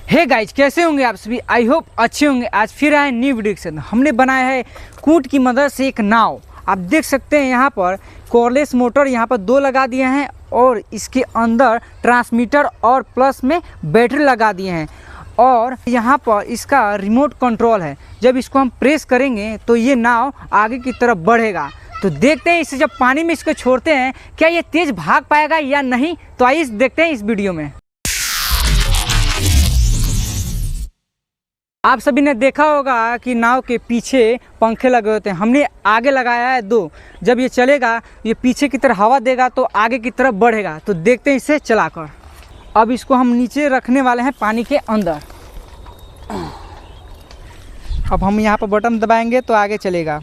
Hey guys, कैसे होंगे आप सभी। आई होप अच्छे होंगे। आज फिर आए न्यू वीडियो के साथ। हमने बनाया है कूट की मदद से एक नाव। आप देख सकते हैं यहाँ पर कॉर्डलेस मोटर यहाँ पर 2 लगा दिए हैं और इसके अंदर ट्रांसमीटर और प्लस में बैटरी लगा दिए हैं और यहाँ पर इसका रिमोट कंट्रोल है। जब इसको हम प्रेस करेंगे तो ये नाव आगे की तरफ बढ़ेगा। तो देखते हैं इसे जब पानी में इसको छोड़ते हैं क्या ये तेज़ भाग पाएगा या नहीं। तो आइए देखते हैं इस वीडियो में। आप सभी ने देखा होगा कि नाव के पीछे पंखे लगे होते हैं। हमने आगे लगाया है 2। जब ये चलेगा ये पीछे की तरफ हवा देगा तो आगे की तरफ बढ़ेगा। तो देखते हैं इसे चलाकर। अब इसको हम नीचे रखने वाले हैं पानी के अंदर। अब हम यहाँ पर बटन दबाएंगे तो आगे चलेगा।